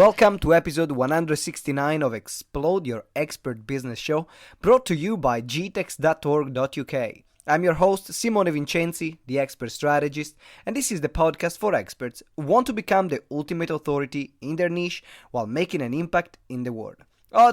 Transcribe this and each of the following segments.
Welcome to episode 169 of Explode Your Expert Business Show, brought to you by gtex.org.uk. I'm your host, Simone Vincenzi, the Expert Strategist, and this is the podcast for experts who want to become the ultimate authority in their niche while making an impact in the world.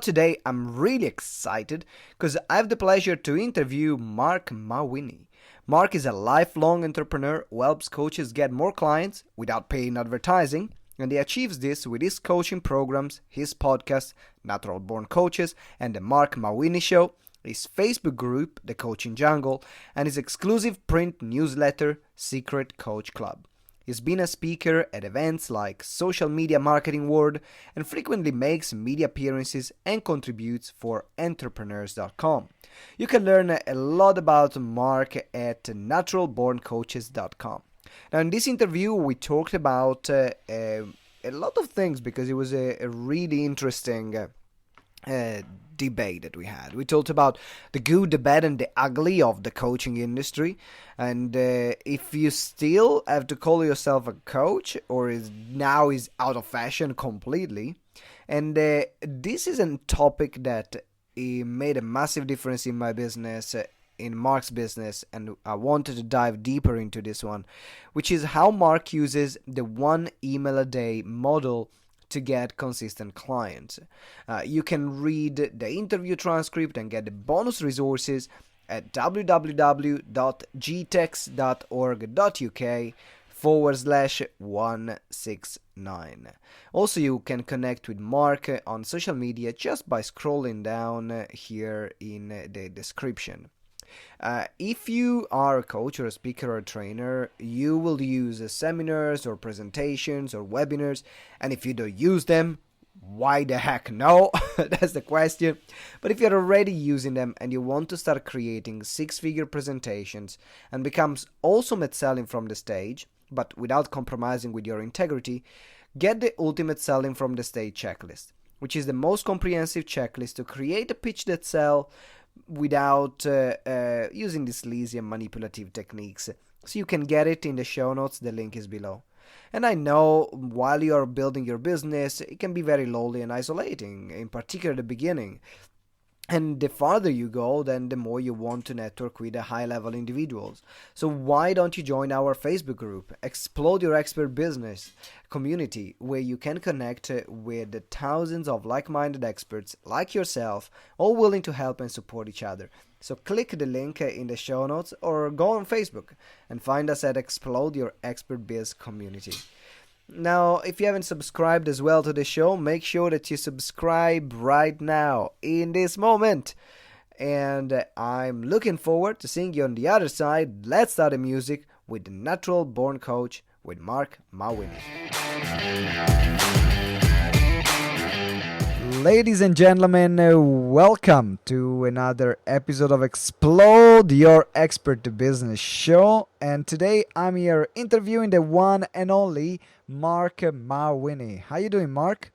Today I'm really excited because I have the pleasure to interview Marc Mawhinney. Marc is a lifelong entrepreneur who helps coaches get more clients without paying advertising, and he achieves this with his coaching programs, his podcast, Natural Born Coaches, and the Marc Mawhinney Show, his Facebook group, The Coaching Jungle, and his exclusive print newsletter, Secret Coach Club. He's been a speaker at events like Social Media Marketing World and frequently makes media appearances and contributes for entrepreneurs.com. You can learn a lot about Marc at naturalborncoaches.com. Now, in this interview, we talked about a lot of things because it was a really interesting debate that we had. We talked about the good, the bad, and the ugly of the coaching industry. And if you still have to call yourself a coach or is out of fashion completely. And this is a topic that made a massive difference in my business, in Marc's business, and I wanted to dive deeper into this one, which is how Marc uses the one email a day model to get consistent clients. You can read the interview transcript and get the bonus resources at www.gtex.org.uk/169. Also, you can connect with Marc on social media just by scrolling down here in the description. If you are a coach or a speaker or a trainer, you will use seminars or presentations or webinars, and if you don't use them, why the heck no? That's the question. But if you're already using them and you want to start creating six-figure presentations and becomes awesome at selling from the stage, but without compromising with your integrity, get the Ultimate Selling from the Stage checklist, which is the most comprehensive checklist to create a pitch that sells without using these sleazy and manipulative techniques. So you can get it in the show notes, the link is below. And I know while you are building your business, it can be very lonely and isolating, in particular at the beginning. And the farther you go, then the more you want to network with the high-level individuals. So why don't you join our Facebook group, Explode Your Expert Business community, where you can connect with the thousands of like-minded experts like yourself, all willing to help and support each other. So click the link in the show notes or go on Facebook and find us at Explode Your Expert Biz community. Now, if you haven't subscribed as well to the show, make sure that you subscribe right now, in this moment. And I'm looking forward to seeing you on the other side. Let's start the music with the Natural Born Coach with Marc Mawhinney. Ladies and gentlemen, welcome to another episode of Explode Your Expert Business Show. And today I'm here interviewing the one and only Marc Mawhinney. How you doing, Marc?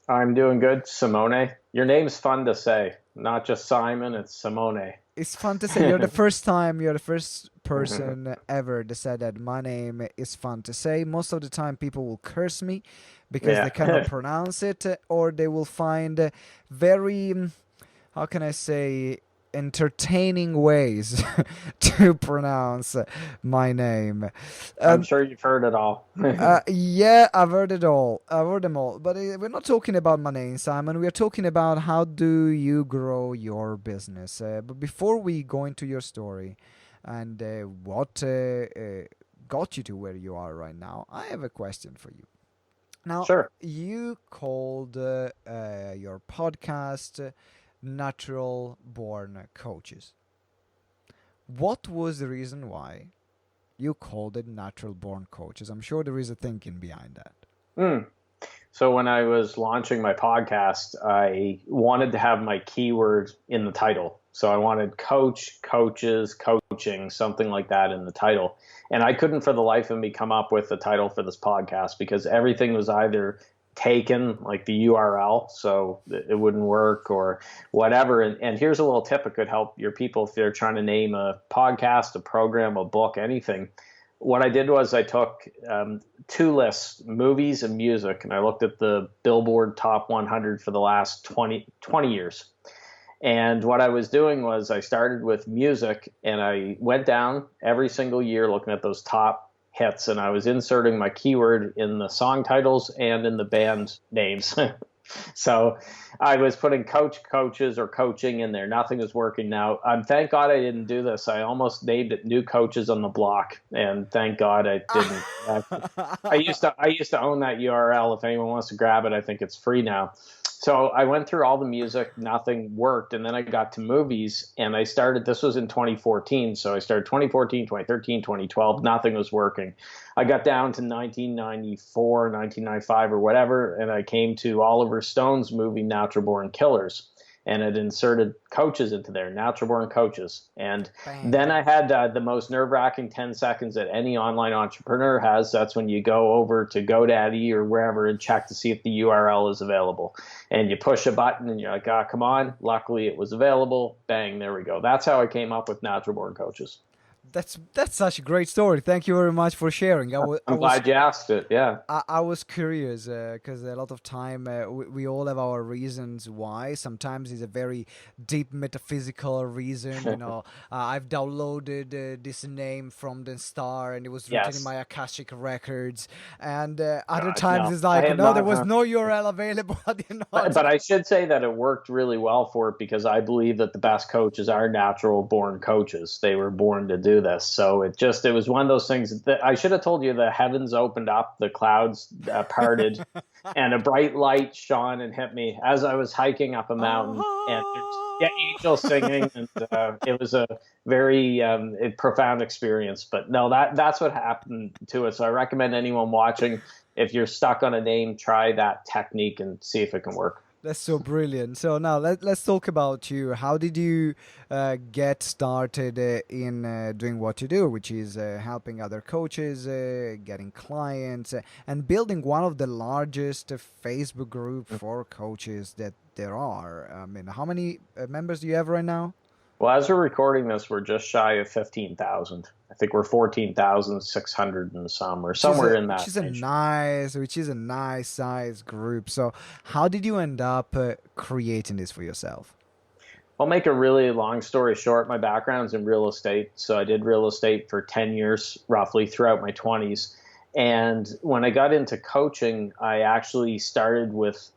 I'm doing good, Simone. Your name's fun to say. Not just Simon, it's Simone. It's fun to say. You're the first person ever that said that my name is fun to say. Most of the time people will curse me because they cannot pronounce it, or they will find very, how can I say, entertaining ways to pronounce my name. I'm sure you've heard it all. Yeah, I've heard it all. I've heard them all. But we're not talking about my name, Simon. We're talking about how do you grow your business. But before we go into your story and what got you to where you are right now, I have a question for you. Now, Sure. You called your podcast Natural Born Coaches. What was the reason why you called it Natural Born Coaches? I'm sure there is a thinking behind that. So when I was launching my podcast, I wanted to have my keyword in the title. So I wanted coach, coaches, coaching, something like that in the title. And I couldn't for the life of me come up with a title for this podcast because everything was either taken, like the URL, so it wouldn't work or whatever. And here's a little tip that could help your people if they're trying to name a podcast, a program, a book, anything. what I did was I took two lists, movies and music, and I looked at the Billboard Top 100 for the last 20 years. And what I was doing was I started with music and I went down every single year looking at those top hits, and I was inserting my keyword in the song titles and in the band names. So I was putting coaches, or coaching in there. Nothing was working. Now, thank God I didn't do this. I almost named it New Coaches on the Block, and thank God I didn't. I used to own that URL. If anyone wants to grab it, I think it's free now. So I went through all the music, nothing worked, and then I got to movies, and I started, this was in 2014, so I started 2014, 2013, 2012, nothing was working. I got down to 1994, 1995 or whatever, and I came to Oliver Stone's movie Natural Born Killers, and it inserted coaches into there, natural born coaches. And Bang. then I had the most nerve-wracking 10 seconds that any online entrepreneur has. That's when you go over to GoDaddy or wherever and check to see if the URL is available. And you push a button and you're like, ah, come on. Luckily, it was available. Bang, there we go. That's how I came up with natural born coaches. That's such a great story. Thank you very much for sharing. I'm glad you asked it. Yeah. I was curious because a lot of time we all have our reasons why. Sometimes it's a very deep metaphysical reason. I've downloaded this name from the star and it was written in Yes. my Akashic records. And other God, times no. it's I like, had no, there not, was huh? no URL available. But I should say that it worked really well for it, because I believe that the best coaches are natural born coaches. They were born to do this. So it was one of those things that I should have told you. The heavens opened up, the clouds parted, and a bright light shone and hit me as I was hiking up a mountain. And there's, yeah, angels singing, and it was a very profound experience. But no, that's what happened to it. So I recommend anyone watching, if you're stuck on a name, try that technique and see if it can work. That's so brilliant. So now let's talk about you. How did you get started in doing what you do, which is helping other coaches, getting clients, and building one of the largest Facebook group for coaches that there are? I mean, how many members do you have right now? Well, as we're recording this, we're just shy of 15,000. I think we're 14,600 and some, or somewhere in Which that is a range. nice size group. So how did you end up creating this for yourself? I'll make a really long story short. My background's in real estate. So I did real estate for 10 years, roughly throughout my 20s. And when I got into coaching, I actually started with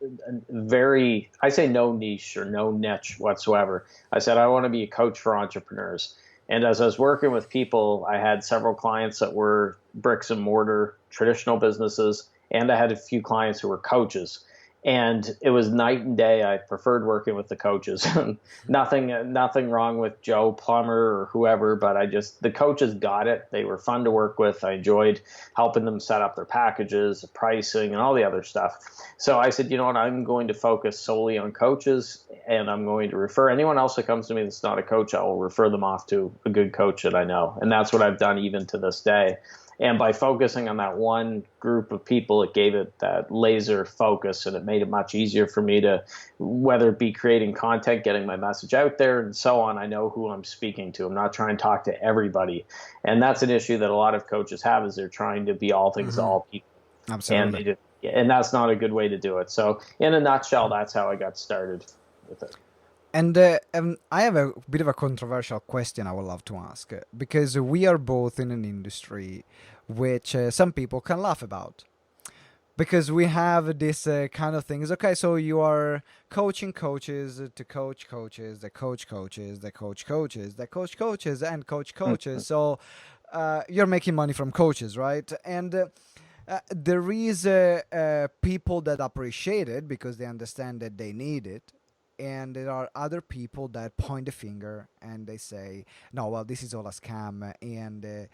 I say no niche or no niche whatsoever. I said, I want to be a coach for entrepreneurs. And as I was working with people, I had several clients that were bricks and mortar, traditional businesses, and I had a few clients who were coaches. And it was night and day. I preferred working with the coaches. Nothing wrong with Joe Plumber or whoever, but the coaches got it. They were fun to work with. I enjoyed helping them set up their packages, pricing, and all the other stuff. So I said, you know what, I'm going to focus solely on coaches, and I'm going to refer anyone else that comes to me that's not a coach, I will refer them off to a good coach that I know. And that's what I've done even to this day. And by focusing on that one group of people, it gave it that laser focus, and it made it much easier for me to, whether it be creating content, getting my message out there, and so on. I know who I'm speaking to. I'm not trying to talk to everybody. And that's an issue that a lot of coaches have, is they're trying to be all things to all people. And Absolutely. and that's not a good way to do it. So in a nutshell, that's how I got started with it. And I have a bit of a controversial question I would love to ask because we are both in an industry which some people can laugh about. Because we have this kind of things. Okay, so you are coaching coaches to coach coaches, the coach coaches, the coach coaches, the coach coaches, and coach coaches. So you're making money from coaches, right? And there is people that appreciate it because they understand that they need it, and there are other people that point the finger and they say, no, well, this is all a scam, and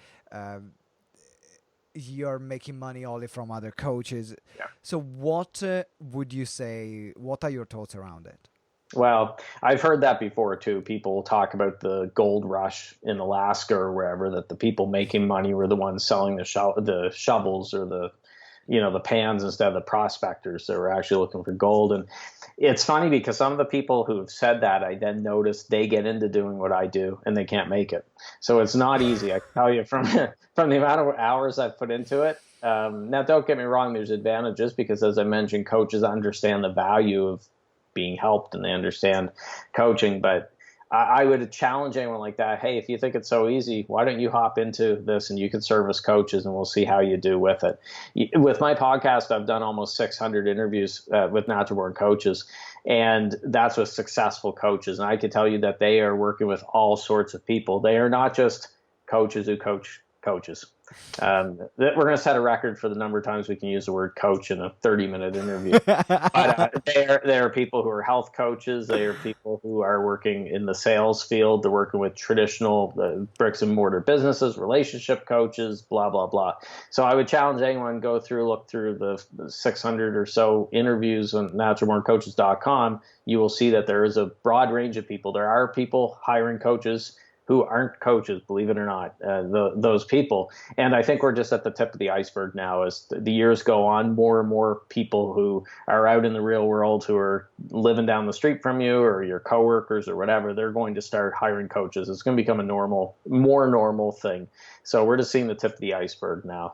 you're making money only from other coaches. Yeah. So what would you say, what are your thoughts around it? Well, I've heard that before too. People talk about the gold rush in Alaska or wherever, that the people making money were the ones selling the shovels or the pans instead of the prospectors that were actually looking for gold. And it's funny because some of the people who've said that, I then notice they get into doing what I do and they can't make it. So it's not easy. I can tell you from from the amount of hours I've put into it. Now, don't get me wrong. There's advantages because, as I mentioned, coaches understand the value of being helped and they understand coaching. But I would challenge anyone like that. Hey, if you think it's so easy, why don't you hop into this and you can serve as coaches and we'll see how you do with it. With my podcast, I've done almost 600 interviews with natural born coaches, and that's with successful coaches. And I can tell you that they are working with all sorts of people. They are not just coaches who coach coaches. We're going to set a record for the number of times we can use the word coach in a 30-minute interview. But there are people who are health coaches. They are people who are working in the sales field. They're working with traditional bricks and mortar businesses, relationship coaches, blah, blah, blah. So I would challenge anyone to look through the 600 or so interviews on naturalborncoaches.com. You will see that there is a broad range of people. There are people hiring coaches who aren't coaches, believe it or not, those people. And I think we're just at the tip of the iceberg now. As the years go on, more and more people who are out in the real world, who are living down the street from you or your coworkers or whatever, they're going to start hiring coaches. It's going to become a more normal thing. So we're just seeing the tip of the iceberg now.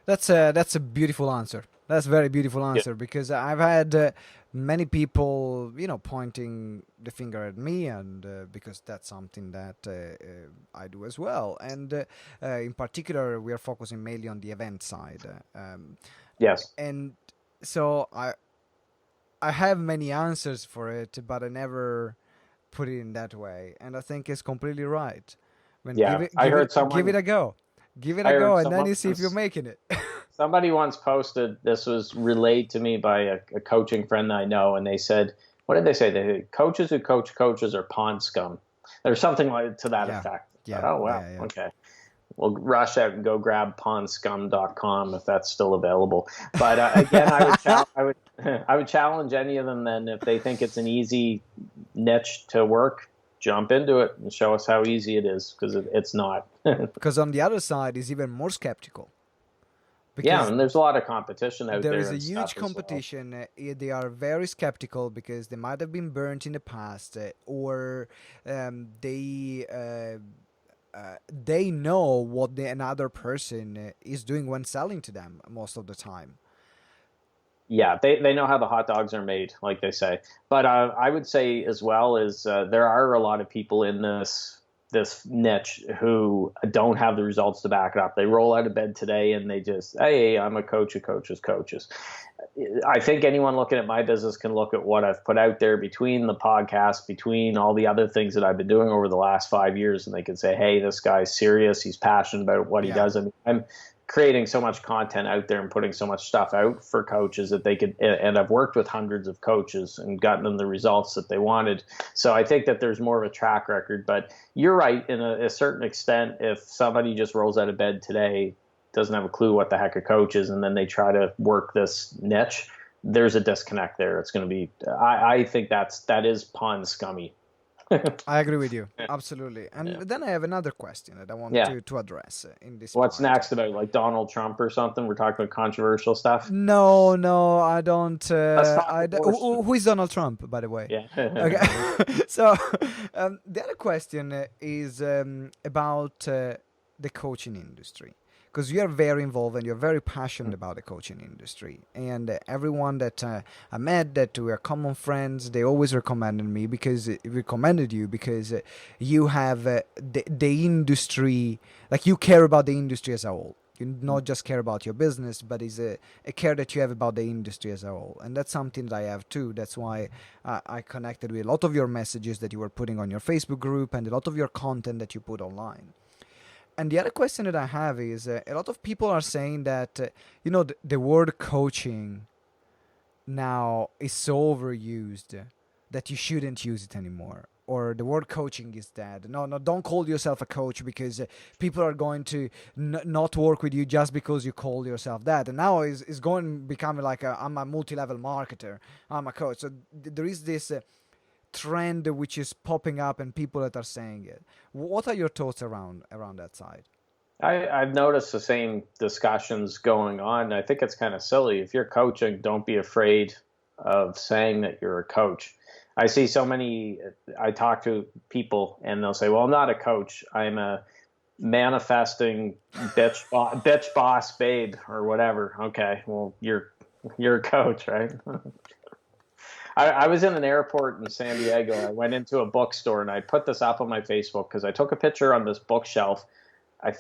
That's a beautiful answer. That's a very beautiful answer, because I've had many people, pointing the finger at me, and because that's something that I do as well. And in particular, we are focusing mainly on the event side. Yes. And so I have many answers for it, but I never put it in that way. And I think it's completely right. Give it a go. Give it a go, and then you see if you're making it. Somebody once posted, this was relayed to me by a coaching friend that I know, and they said, what did they say? They said, coaches who coach coaches are pond scum. There's something like to that effect. Yeah. Oh, wow. Yeah. Okay. We'll rush out and go grab pondscum.com if that's still available. But again, I would challenge any of them then, if they think it's an easy niche to work, jump into it and show us how easy it is, because it's not. Because on the other side is even more skeptical. Yeah, and there's a lot of competition out there. There is a huge competition. Well. They are very skeptical because they might have been burnt in the past, or they know what another person is doing when selling to them most of the time. Yeah, they know how the hot dogs are made, like they say. But I would say as well is there are a lot of people in this niche who don't have the results to back it up. They roll out of bed today and they just, hey, I'm a coach who coaches coaches. I think anyone looking at my business can look at what I've put out there between the podcast, between all the other things that I've been doing over the last 5 years, and they can say, hey, this guy's serious. He's passionate about what he does. I mean, I'm creating so much content out there and putting so much stuff out for coaches that they could, and I've worked with hundreds of coaches and gotten them the results that they wanted. So I think that there's more of a track record, but you're right in a certain extent. If somebody just rolls out of bed today, doesn't have a clue what the heck a coach is, and then they try to work this niche, there's a disconnect there. It's going to be, I think that is pond scummy. I agree with you. Absolutely. And then I have another question that I want to address in this. What's next, about like Donald Trump or something? We're talking about controversial stuff. No, I don't. Who is Donald Trump, by the way? Yeah. Okay. So the other question is about the coaching industry. Because you are very involved and you're very passionate about the coaching industry. And everyone that I met, that we are common friends, they always recommended you because you have the industry, like you care about the industry as a whole. You not just care about your business, but it's a care that you have about the industry as a whole. And that's something that I have too. That's why I connected with a lot of your messages that you were putting on your Facebook group and a lot of your content that you put online. And the other question that I have is, a lot of people are saying that, the word coaching now is so overused that you shouldn't use it anymore. Or the word coaching is dead. No, don't call yourself a coach, because people are going to not work with you just because you call yourself that. And now it's going becoming like I'm a multi-level marketer, I'm a coach. So there is this trend which is popping up and people that are saying it. What are your thoughts around that side? I've noticed the same discussions going on. I think it's kind of silly. If you're coaching, don't be afraid of saying that you're a coach. I see so many, I talk to people and they'll say, well, I'm not a coach. I'm a manifesting bitch boss babe or whatever. Okay, well, you're a coach, right? I was in an airport in San Diego. I went into a bookstore and I put this up on my Facebook because I took a picture on this bookshelf.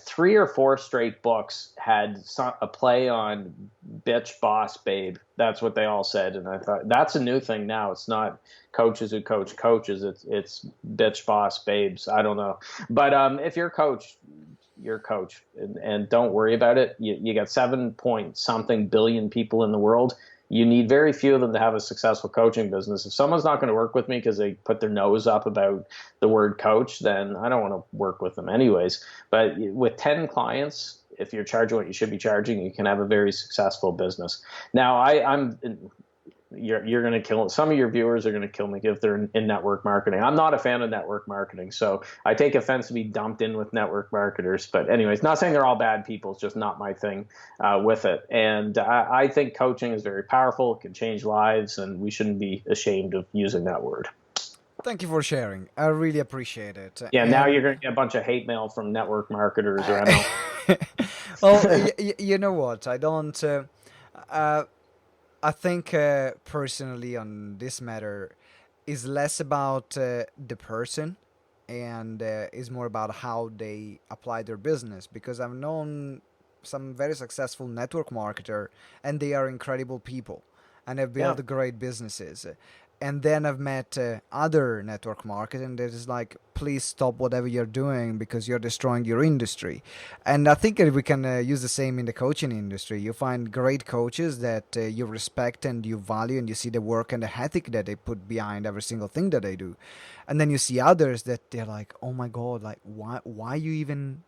Three or four straight books had a play on bitch boss babe. That's what they all said, and I thought that's a new thing now. It's not coaches who coach coaches. It's bitch boss babes. I don't know, but if you're a coach, you're a coach, and don't worry about it. You got 7 point something billion people in the world. You need very few of them to have a successful coaching business. If someone's not going to work with me because they put their nose up about the word coach, then I don't want to work with them anyways. But with 10 clients, if you're charging what you should be charging, you can have a very successful business. Now, you're going to kill some of your viewers are going to kill me if they're in network marketing. I'm not a fan of network marketing, so I take offense to be dumped in with network marketers. But anyways, not saying they're all bad people. It's just not my thing with it. And I think coaching is very powerful. It can change lives, and we shouldn't be ashamed of using that word. Thank you for sharing. I really appreciate it. Yeah, now you're going to get a bunch of hate mail from network marketers. Or I know. Well, you know what? I don't. I think personally on this matter is less about the person and is more about how they apply their business, because I've known some very successful network marketer and they are incredible people and have built great businesses. And then I've met other network marketing that is like, please stop whatever you're doing because you're destroying your industry. And I think we can use the same in the coaching industry. You find great coaches that you respect and you value, and you see the work and the ethic that they put behind every single thing that they do. And then you see others that they're like, oh my God, like why are you even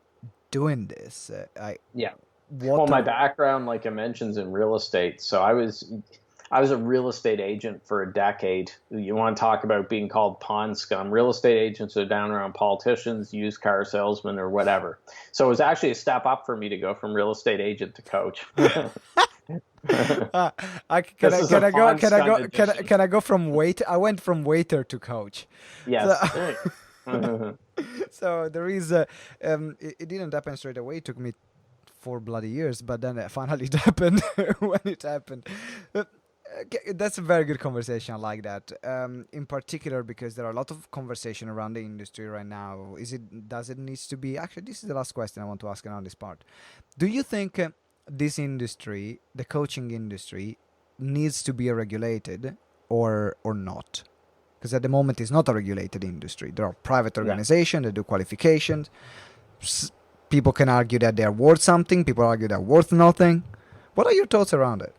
doing this? Well, my background, like I mentioned, is in real estate. So I was a real estate agent for a decade. You want to talk about being called pond scum. Real estate agents are down around politicians, used car salesmen, or whatever. So it was actually a step up for me to go from real estate agent to coach. Can I go from waiter? I went from waiter to coach. Yes. So there is it didn't happen straight away. It took me 4 bloody years, but then finally it happened when it happened. That's a very good conversation. I like that. In particular, because there are a lot of conversation around the industry right now. Does it needs to be? Actually, this is the last question I want to ask around this part. Do you think this industry, the coaching industry, needs to be regulated or not? Because at the moment, it's not a regulated industry. There are private organizations that do qualifications. People can argue that they're worth something. People argue they're worth nothing. What are your thoughts around it?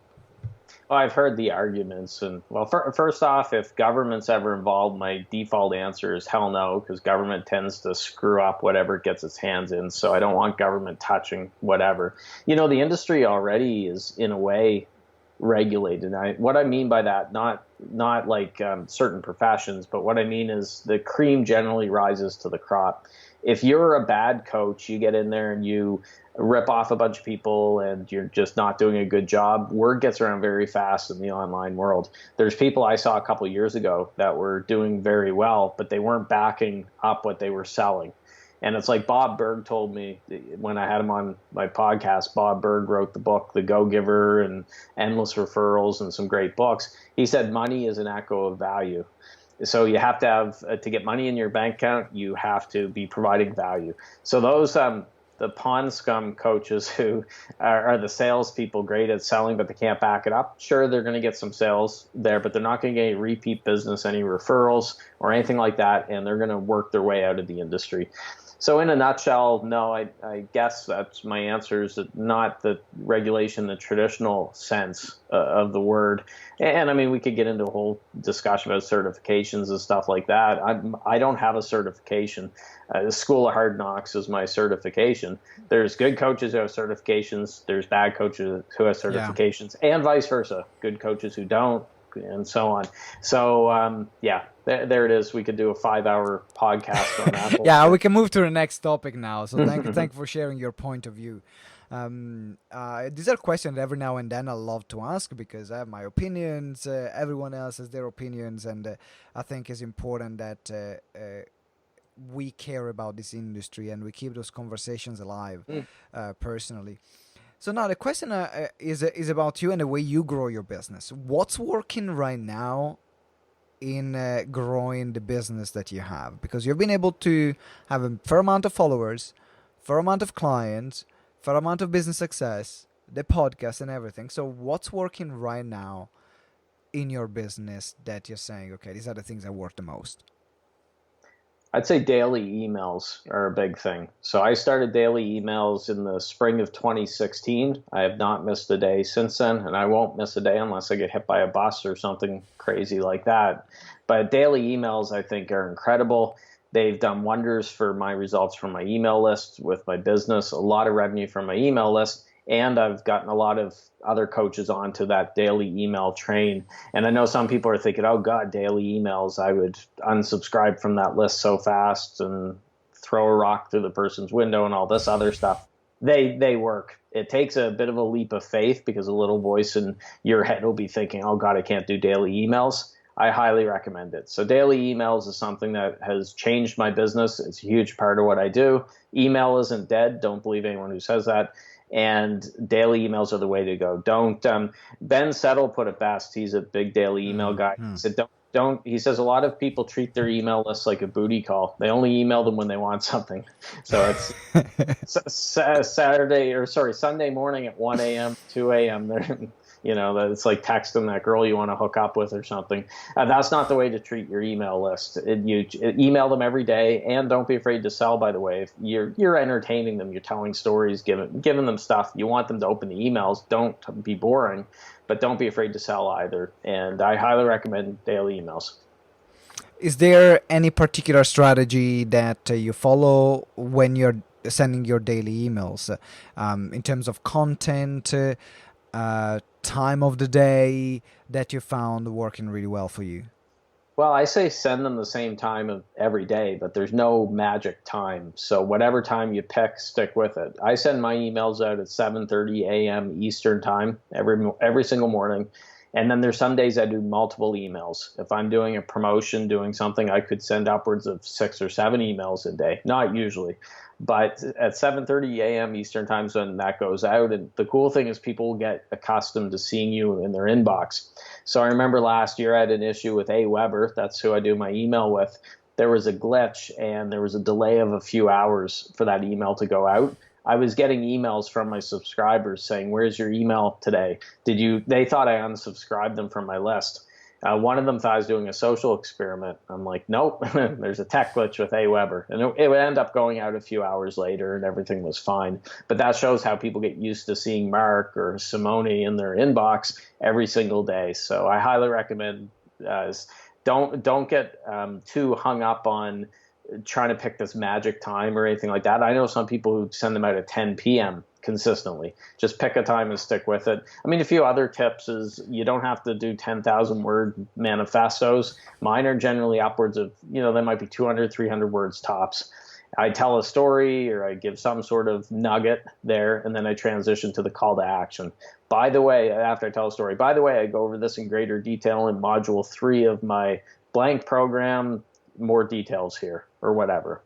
Well, I've heard the arguments, and well, first off, if government's ever involved, my default answer is hell no, because government tends to screw up whatever it gets its hands in. So I don't want government touching whatever. The industry already is in a way regulated. What I mean by that, not like certain professions, but what I mean is the cream generally rises to the crop. If you're a bad coach, you get in there and you rip off a bunch of people and you're just not doing a good job, word gets around very fast in the online world. There's people I saw a couple of years ago that were doing very well, but they weren't backing up what they were selling. And it's like Bob Berg told me when I had him on my podcast. Bob Berg wrote the book, The Go-Giver and Endless Referrals and some great books. He said money is an echo of value. So you have to have, to get money in your bank account, you have to be providing value. So those the pond scum coaches who are the salespeople, great at selling, but they can't back it up. Sure, they're going to get some sales there, but they're not going to get any repeat business, any referrals or anything like that, and they're going to work their way out of the industry. So in a nutshell, no, I guess that's my answer, is that not the regulation, the traditional sense of the word. And I mean, we could get into a whole discussion about certifications and stuff like that. I don't have a certification. The School of Hard Knocks is my certification. There's good coaches who have certifications. There's bad coaches who have certifications, and vice versa. Good coaches who don't, and so on. So there it is. We could do a 5-hour podcast on that. Yeah, we can move to the next topic now. So thank you for sharing your point of view. These are questions every now and then I love to ask because I have my opinions. Everyone else has their opinions, and I think it's important that we care about this industry and we keep those conversations alive. Personally. So now the question is about you and the way you grow your business. What's working right now in growing the business that you have? Because you've been able to have a fair amount of followers, fair amount of clients, fair amount of business success, the podcast and everything. So what's working right now in your business that you're saying, okay, these are the things that work the most? I'd say daily emails are a big thing. So I started daily emails in the spring of 2016. I have not missed a day since then, and I won't miss a day unless I get hit by a bus or something crazy like that. But daily emails, I think, are incredible. They've done wonders for my results from my email list with my business, a lot of revenue from my email list, and I've gotten a lot of other coaches onto that daily email train. And I know some people are thinking, oh God, daily emails, I would unsubscribe from that list so fast and throw a rock through the person's window and all this other stuff. They work. It takes a bit of a leap of faith because a little voice in your head will be thinking, oh God, I can't do daily emails. I highly recommend it. So daily emails is something that has changed my business. It's a huge part of what I do. Email isn't dead. Don't believe anyone who says that. And daily emails are the way to go. Don't Ben Settle put it best. He's a big daily email guy. He said don't he says a lot of people treat their email list like a booty call. They only email them when they want something. So it's Sunday morning at 1 a.m., 2 a.m. They're it's like texting that girl you want to hook up with or something. That's not the way to treat your email list. You email them every day, and don't be afraid to sell, by the way. If you're entertaining them, you're telling stories, giving them stuff. You want them to open the emails. Don't be boring, but don't be afraid to sell either. And I highly recommend daily emails. Is there any particular strategy that you follow when you're sending your daily emails in terms of content, time of the day that you found working really well for you? Well, I say send them the same time of every day, but there's no magic time. So whatever time you pick, stick with it. I send my emails out at 7:30 a.m. Eastern time every single morning. And then there's some days I do multiple emails. If I'm doing a promotion, doing something, I could send upwards of 6 or 7 emails a day. Not usually. But at 7:30 a.m. Eastern time zone, that goes out. And the cool thing is people get accustomed to seeing you in their inbox. So I remember last year I had an issue with Weber. That's who I do my email with. There was a glitch and there was a delay of a few hours for that email to go out. I was getting emails from my subscribers saying, where's your email today? They thought I unsubscribed them from my list. One of them thought I was doing a social experiment. I'm like, nope, there's a tech glitch with Weber. And it would end up going out a few hours later and everything was fine. But that shows how people get used to seeing Mark or Simone in their inbox every single day. So I highly recommend don't get too hung up on trying to pick this magic time or anything like that. I know some people who send them out at 10 p.m. consistently. Just pick a time and stick with it. I mean, a few other tips is you don't have to do 10,000 word manifestos. Mine are generally upwards of, they might be 200, 300 words tops. I tell a story or I give some sort of nugget there, and then I transition to the call to action. By the way, after I tell a story, I go over this in greater detail in module 3 of my blank program. More details here or whatever.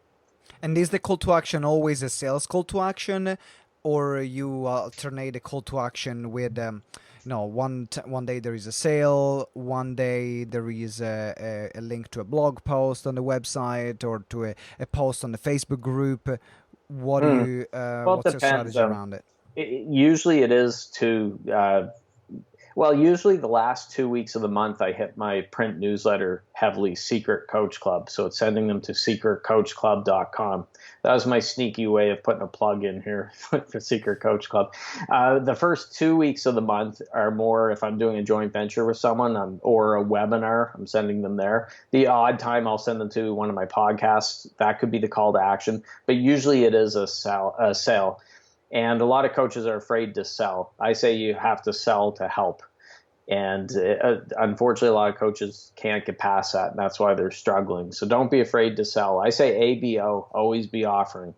And is the call to action always a sales call to action, or you alternate the call to action with one day there is a sale, one day there is a link to a blog post on the website or to a post on the Facebook group? What's your strategy around it? Usually it is to usually the last 2 weeks of the month, I hit my print newsletter heavily, Secret Coach Club. So it's sending them to secretcoachclub.com. That was my sneaky way of putting a plug in here for Secret Coach Club. The first 2 weeks of the month are more if I'm doing a joint venture with someone or a webinar, I'm sending them there. The odd time I'll send them to one of my podcasts. That could be the call to action. But usually it is a sale. And a lot of coaches are afraid to sell. I say you have to sell to help. And unfortunately, a lot of coaches can't get past that, and that's why they're struggling. So don't be afraid to sell. I say ABO, always be offering.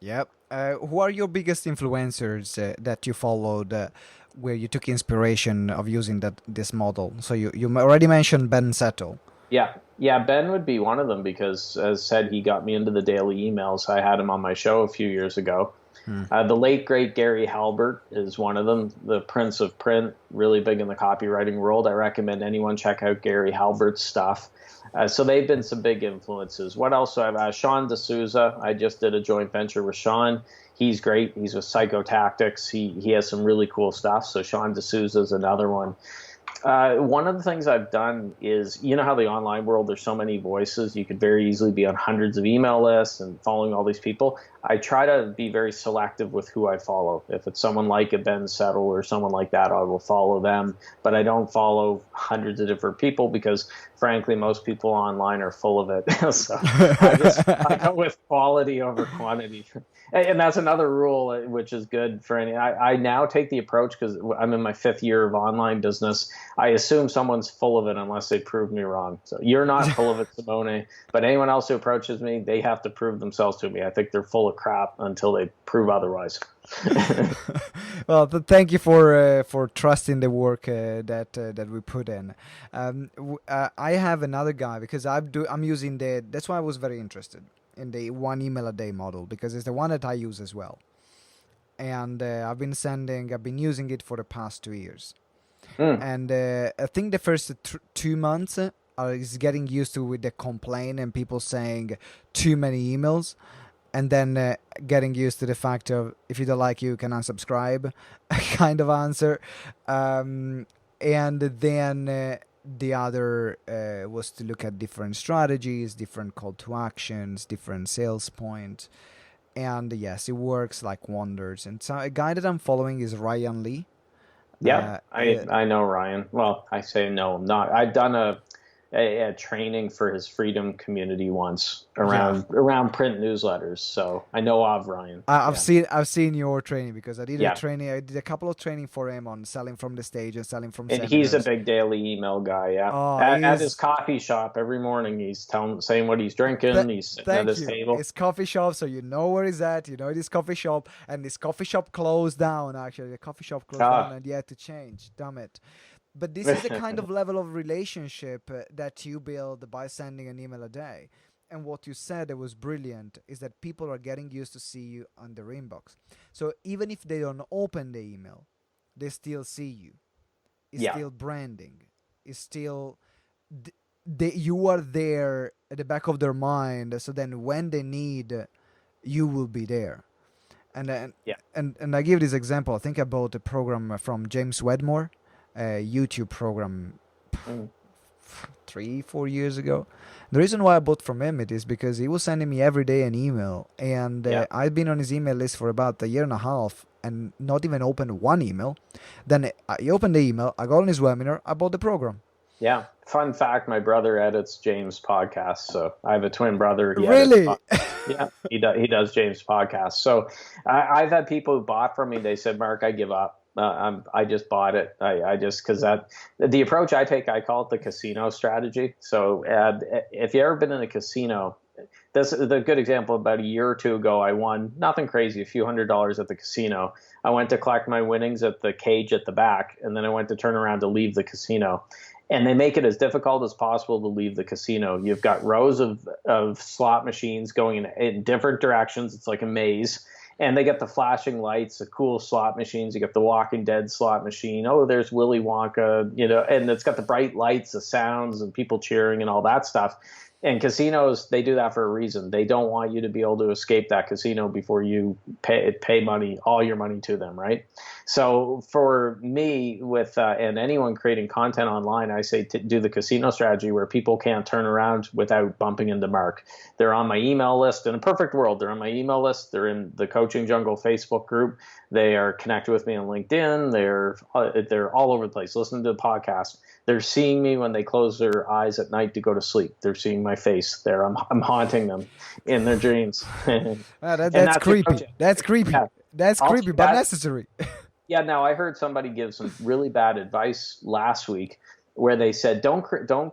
Yep. Who are your biggest influencers that you followed, where you took inspiration of using this model? So you already mentioned Ben Settle. Yeah. Yeah, Ben would be one of them because, as said, he got me into the daily emails. I had him on my show a few years ago. The late, great Gary Halbert is one of them, the prince of print, really big in the copywriting world. I recommend anyone check out Gary Halbert's stuff. So they've been some big influences. What else do I have? Sean D'Souza. I just did a joint venture with Sean. He's great. He's with Psychotactics. He has some really cool stuff. So Sean D'Souza is another one. One of the things I've done is, you know how the online world, there's so many voices, you could very easily be on hundreds of email lists and following all these people. I try to be very selective with who I follow. If it's someone like a Ben Settle or someone like that, I will follow them. But I don't follow hundreds of different people because, frankly, most people online are full of it. So I go with quality over quantity. And that's another rule, which is good for any. I now take the approach, because I'm in my 5th year of online business. I assume someone's full of it unless they prove me wrong. So you're not full of it, Simone. But anyone else who approaches me, they have to prove themselves to me. I think they're full of crap until they prove otherwise. Well, thank you for trusting the work that we put in. I have another guy because I'm using that's why I was very interested in the 1 email a day model, because it's the one that I use as well, and I've been using it for the past 2 years, and I think the first 2 months is getting used to with the complaint and people saying too many emails. And then getting used to the fact of, if you don't like you can unsubscribe, kind of answer. And then the other was to look at different strategies, different call to actions, different sales points. And yes, it works like wonders. And so a guy that I'm following is Ryan Lee. Yeah, I know Ryan. Well, I say no, I'm not. I've done a training for his freedom community once around print newsletters, so I know of Ryan. I've seen your training, because I did a couple of training for him on selling from the stage and selling from and seminars. he's a big daily email guy. At his coffee shop every morning, he's saying what he's drinking. He's sitting at his table. It's coffee shop, so you know where he's at. You know this coffee shop, and this coffee shop closed down. Actually, the coffee shop closed down, and you had to change. Damn it. But this is the kind of level of relationship that you build by sending an email a day. And what you said that was brilliant is that people are getting used to see you on their inbox. So even if they don't open the email, they still see you. It's still branding. It's still you are there at the back of their mind. So then when they need, you will be there. And I give this example. I think I bought a program from James Wedmore, a YouTube program 3-4 years ago. The reason why I bought from him is because he was sending me every day an email, and I've been on his email list for about a year and a half and not even opened one email. Then I opened the email, I got on his webinar, I bought the program. Yeah. Fun fact, my brother edits James' podcast. So I have a twin brother. Really? Yeah, he does James' podcast. So I've had people who bought from me. They said, Mark, I give up. I just bought it. I just, because the approach I take, I call it the casino strategy. So if you've ever been in a casino, this is a good example. About a year or two ago, I won nothing crazy, a few $100s at the casino. I went to collect my winnings at the cage at the back, and then I went to turn around to leave the casino. And they make it as difficult as possible to leave the casino. You've got rows of slot machines going in different directions. It's like a maze. And they get the flashing lights, the cool slot machines. You get the Walking Dead slot machine. Oh, there's Willy Wonka, and it's got the bright lights, the sounds, and people cheering and all that stuff. And casinos, they do that for a reason. They don't want you to be able to escape that casino before you pay money, all your money to them, right? So for me, and anyone creating content online, I say to do the casino strategy where people can't turn around without bumping into Mark. They're on my email list. In a perfect world, they're on my email list. They're in the Coaching Jungle Facebook group. They are connected with me on LinkedIn. They're all over the place, listening to the podcast. They're seeing me when they close their eyes at night to go to sleep. They're seeing my face there. I'm haunting them in their dreams. That's creepy. That's creepy. Yeah. That's creepy, but necessary. Yeah, now I heard somebody give some really bad advice last week where they said don't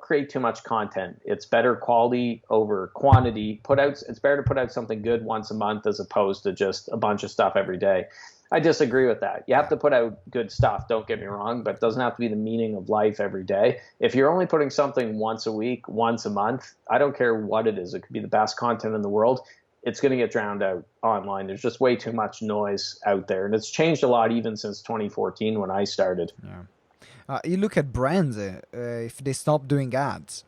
create too much content. It's better quality over quantity. It's better to put out something good once a month as opposed to just a bunch of stuff every day. I disagree with that. You have Yeah. to put out good stuff, don't get me wrong, but it doesn't have to be the meaning of life every day. If you're only putting something once a week, once a month, I don't care what it is. It could be the best content in the world, it's going to get drowned out online. There's just way too much noise out there. And it's changed a lot even since 2014 when I started. Yeah. You look at brands, if they stop doing ads,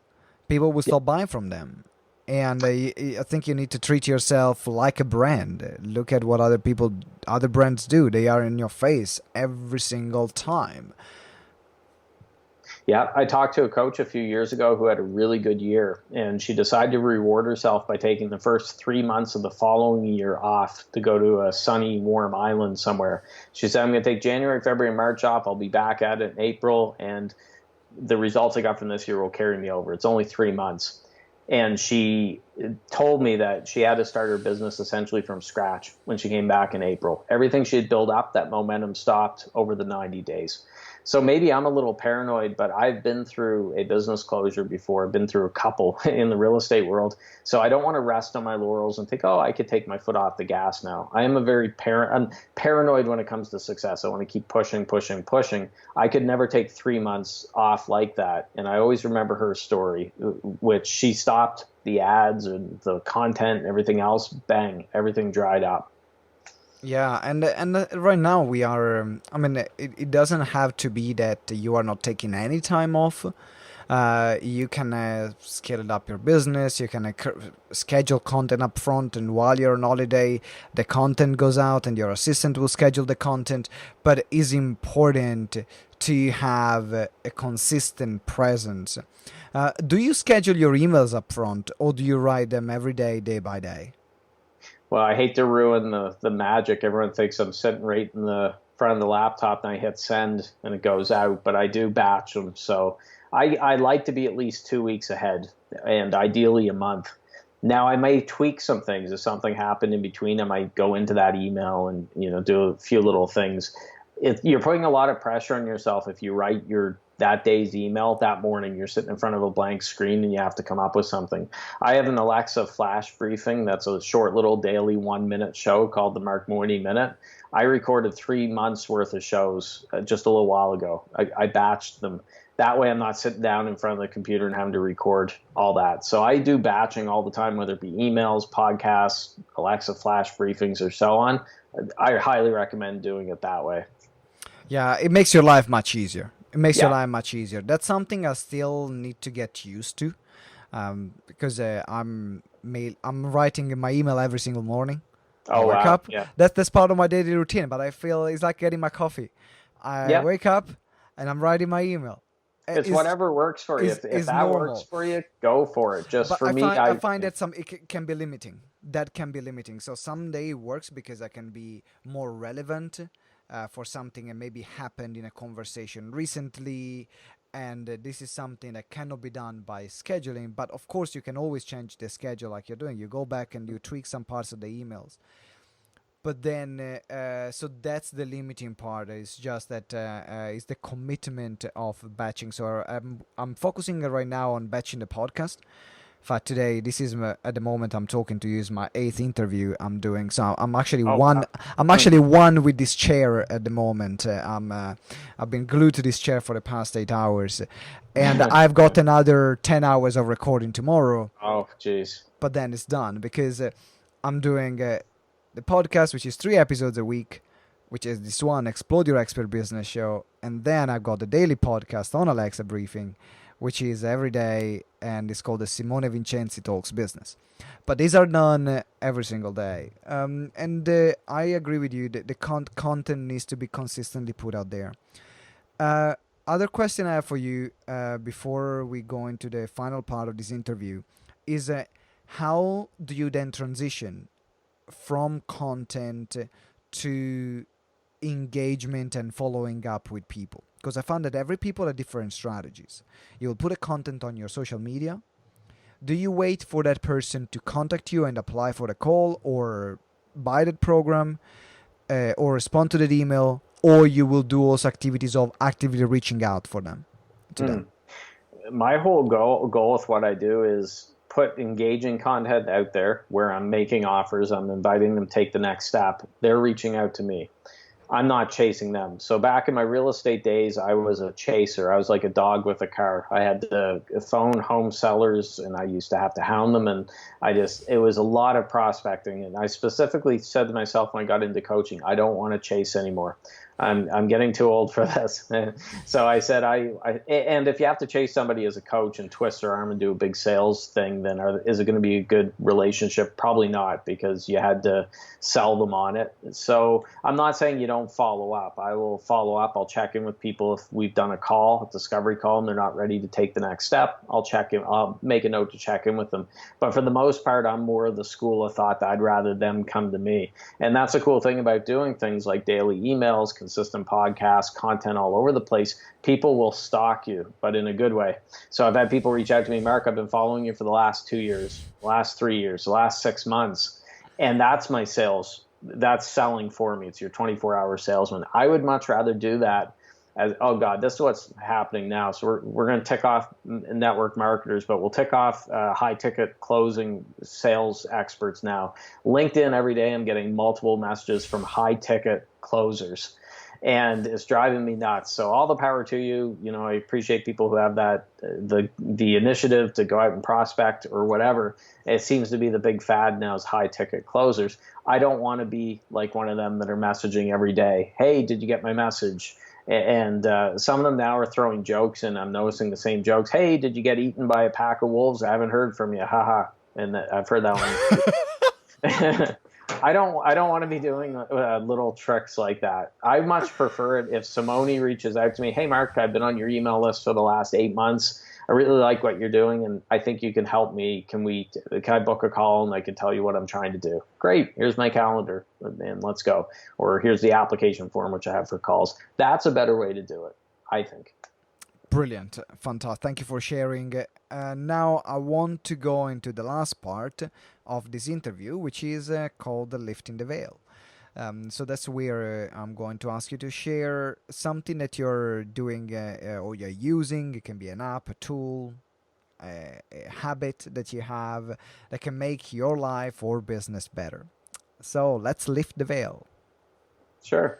people will stop buying from them. And I think you need to treat yourself like a brand. Look at what other brands do. They are in your face every single time. Yeah, I talked to a coach a few years ago who had a really good year, and she decided to reward herself by taking the first 3 months of the following year off to go to a sunny, warm island somewhere. She said, I'm going to take January, February, and March off. I'll be back at it in April, and the results I got from this year will carry me over. It's only 3 months. And she told me that she had to start her business essentially from scratch when she came back in April. Everything she had built up, that momentum stopped over the 90 days. So maybe I'm a little paranoid, but I've been through a business closure before. I've been through a couple in the real estate world. So I don't want to rest on my laurels and think, oh, I could take my foot off the gas now. I'm paranoid when it comes to success. I want to keep pushing, pushing, pushing. I could never take 3 months off like that. And I always remember her story, which she stopped the ads and the content and everything else. Bang, everything dried up. Yeah, and right now we are. I mean, it doesn't have to be that you are not taking any time off. You can scale up your business. You can schedule content up front, and while you're on holiday, the content goes out, and your assistant will schedule the content. But it's important to have a consistent presence. Do you schedule your emails up front, or do you write them every day, day by day? Well, I hate to ruin the magic. Everyone thinks I'm sitting right in the front of the laptop and I hit send and it goes out, but I do batch them. So I like to be at least 2 weeks ahead and ideally a month. Now I may tweak some things. If something happened in between, I might go into that email and do a few little things. You're putting a lot of pressure on yourself if you write your that day's email that morning. You're sitting in front of a blank screen and you have to come up with something. I have an Alexa flash briefing that's a short little daily 1 minute show called the Marc Mawhinney Minute. I recorded 3 months worth of shows just a little while ago. I batched them. That way I'm not sitting down in front of the computer and having to record all that. So I do batching all the time, whether it be emails, podcasts, Alexa flash briefings, or so on. I highly recommend doing it that way. Yeah, it makes your life much easier. It makes your Yeah. life much easier. That's something I still need to get used to, because I'm writing my email every single morning. I Oh, wake wow. up. Yeah. That's part of my daily routine. But I feel it's like getting my coffee. I Yeah. wake up and I'm writing my email. It's whatever works for you. If Is that works normal. for you, go for it. Just But for me, I find that can be limiting. That can be limiting. So someday it works because I can be more relevant for something that maybe happened in a conversation recently, and this is something that cannot be done by scheduling. But of course, you can always change the schedule like you're doing. You go back and you tweak some parts of the emails. But then, so that's the limiting part. It's just that is the commitment of batching. So I'm focusing right now on batching the podcast. In fact, today, this is at the moment I'm talking to you is my 8th interview I'm doing. So I'm actually oh, one. wow. I'm actually one with this chair at the moment. I've been glued to this chair for the past 8 hours, and I've got another 10 hours of recording tomorrow. Oh, jeez. But then it's done because I'm doing the podcast, which is 3 episodes a week, which is this one, Explode Your Expert Business Show, and then I've got the daily podcast on Alexa Briefing, which is every day, and it's called the Simone Vincenzi Talks Business. But these are done every single day. And I agree with you that the content needs to be consistently put out there. Other question I have for you before we go into the final part of this interview is how do you then transition from content to engagement and following up with people? Because I found that every people have different strategies. You'll put a content on your social media. Do you wait for that person to contact you and apply for the call or buy that program or respond to that email? or you will do also activities of actively reaching out for them to them? Mm. My whole goal with what I do is put engaging content out there where I'm making offers, I'm inviting them to take the next step. They're reaching out to me. I'm not chasing them. So back in my real estate days, I was a chaser. I was like a dog with a car. I had to phone home sellers and I used to have to hound them. And it was a lot of prospecting. And I specifically said to myself when I got into coaching, I don't want to chase anymore. I'm getting too old for this. So I said, and if you have to chase somebody as a coach and twist their arm and do a big sales thing, then is it going to be a good relationship? Probably not, because you had to sell them on it. So I'm not saying you don't follow up. I will follow up. I'll check in with people if we've done a call, a discovery call, and they're not ready to take the next step. I'll check in. I'll make a note to check in with them. But for the most part, I'm more of the school of thought that I'd rather them come to me. And that's a cool thing about doing things like daily emails, consistent podcasts, content all over the place. People will stalk you, but in a good way. So I've had people reach out to me, Mark, I've been following you for the last 2 years, the last 3 years, the last 6 months. And that's my sales. That's selling for me. It's your 24-hour salesman. I would much rather do that as, oh God, this is what's happening now. So we're going to tick off network marketers, but we'll tick off high ticket closing sales experts now. LinkedIn, every day I'm getting multiple messages from high ticket closers, and it's driving me nuts. So all the power to you. You know, I appreciate people who have that the initiative to go out and prospect or whatever. It seems to be the big fad now is high ticket closers. I don't want to be like one of them that are messaging every day. Hey, did you get my message? And some of them now are throwing jokes, and I'm noticing the same jokes. Hey, did you get eaten by a pack of wolves? I haven't heard from you. Haha. And I've heard that one. I don't want to be doing little tricks like that. I much prefer it if Simone reaches out to me. Hey, Mark, I've been on your email list for the last 8 months. I really like what you're doing, and I think you can help me. Can I book a call and I can tell you what I'm trying to do? Great. Here's my calendar, and let's go. Or here's the application form, which I have for calls. That's a better way to do it, I think. Brilliant. Fantastic. Thank you for sharing. Now I want to go into the last part of this interview, which is called Lifting the Veil. So that's where I'm going to ask you to share something that you're doing or you're using. It can be an app, a tool, a habit that you have that can make your life or business better. So let's lift the veil. Sure.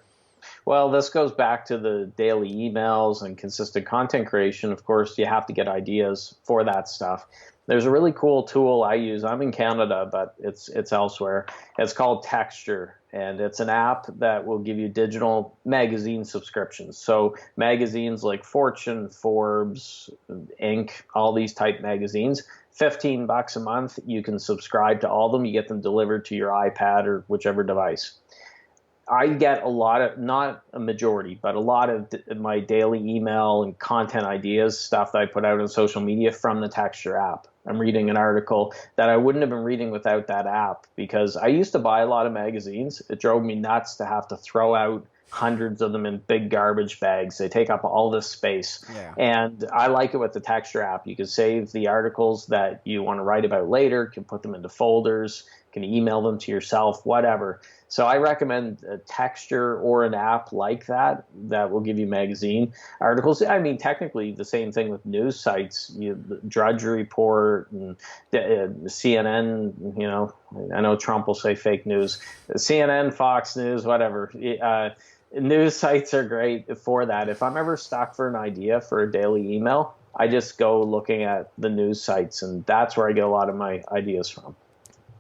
Well, this goes back to the daily emails and consistent content creation. Of course, you have to get ideas for that stuff. There's a really cool tool I use. I'm in Canada, but it's elsewhere. It's called Texture, and it's an app that will give you digital magazine subscriptions. So magazines like Fortune, Forbes, Inc., all these type magazines, $15 a month. You can subscribe to all of them. You get them delivered to your iPad or whichever device. I get a lot of, not a majority, but a lot of my daily email and content ideas, stuff that I put out on social media from the Texture app. I'm reading an article that I wouldn't have been reading without that app, because I used to buy a lot of magazines. It drove me nuts to have to throw out hundreds of them in big garbage bags. They take up all this space. Yeah. And I like it with the Texture app. You can save the articles that you want to write about later, can put them into folders, can email them to yourself, whatever. So I recommend a Texture or an app like that will give you magazine articles. I mean, technically the same thing with news sites, the Drudge Report and CNN, you know, I know Trump will say fake news, CNN, Fox News, whatever. News sites are great for that. If I'm ever stuck for an idea for a daily email, I just go looking at the news sites, and that's where I get a lot of my ideas from.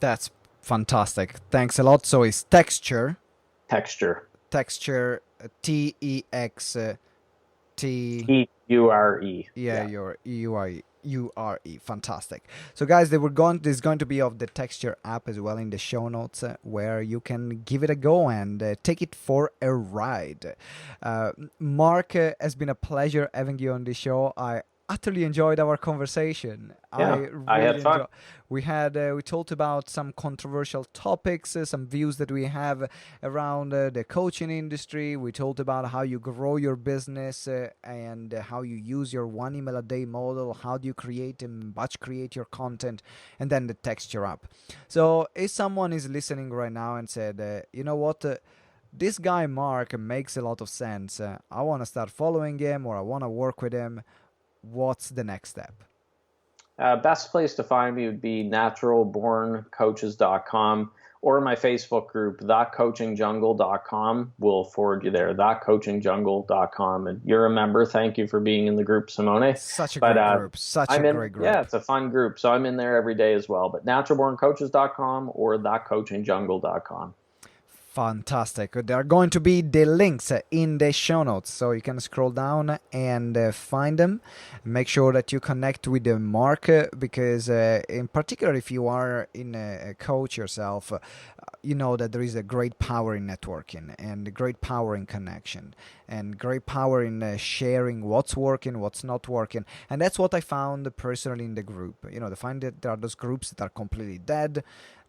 That's fantastic. Thanks a lot. So it's Texture. Texture. Texture. Texture. T-U-R-E. Yeah, your U-R-E. Fantastic. So guys, there's going to be of the Texture app as well in the show notes where you can give it a go and take it for a ride. Mark, has been a pleasure having you on the show. I utterly enjoyed our conversation. Yeah, I had fun. We talked about some controversial topics, some views that we have around the coaching industry. We talked about how you grow your business and how you use your one email a day model. How do you create and batch create your content, and then the Texture app. So if someone is listening right now and said, you know what? this guy Marc makes a lot of sense. I want to start following him or I want to work with him. What's the next step? Best place to find me would be naturalborncoaches.com or my Facebook group, thatcoachingjungle.com. Will forward you there, thatcoachingjungle.com. And you're a member. Thank you for being in the group, Simone. Such a great group. Great group. Yeah, it's a fun group. So I'm in there every day as well. But naturalborncoaches.com or thatcoachingjungle.com. Fantastic. There are going to be the links in the show notes, so you can scroll down and find them. Make sure that you connect with Marc, because in particular, if you are in a coach yourself, you know that there is a great power in networking and great power in connection and great power in sharing what's working, what's not working. And that's what I found personally in the group. I find that there are those groups that are completely dead.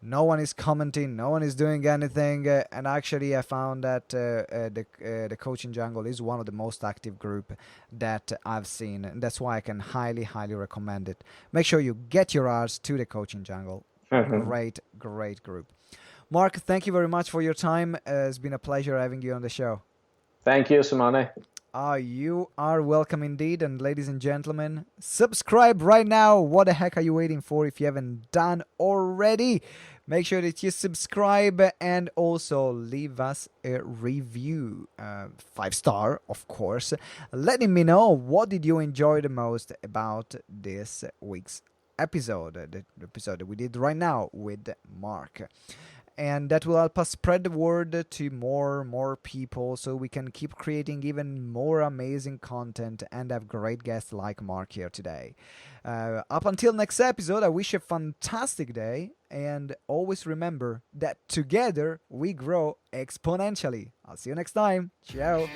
No one is commenting, no one is doing anything, and actually I found that the Coaching Jungle is one of the most active group that I've seen, and that's why I can highly recommend it. Make sure you get your ass to the Coaching Jungle. Great group. Marc, thank you very much for your time. It's been a pleasure having you on the show. Thank you, Simone. You are welcome indeed. And ladies and gentlemen, subscribe right now. What the heck are you waiting for if you haven't done already? Make sure that you subscribe and also leave us a review. 5-star, of course. Letting me know what did you enjoy the most about this week's episode. The episode that we did right now with Marc. And that will help us spread the word to more people, so we can keep creating even more amazing content and have great guests like Marc here today. Up until next episode, I wish you a fantastic day, and always remember that together we grow exponentially. I'll see you next time. Ciao.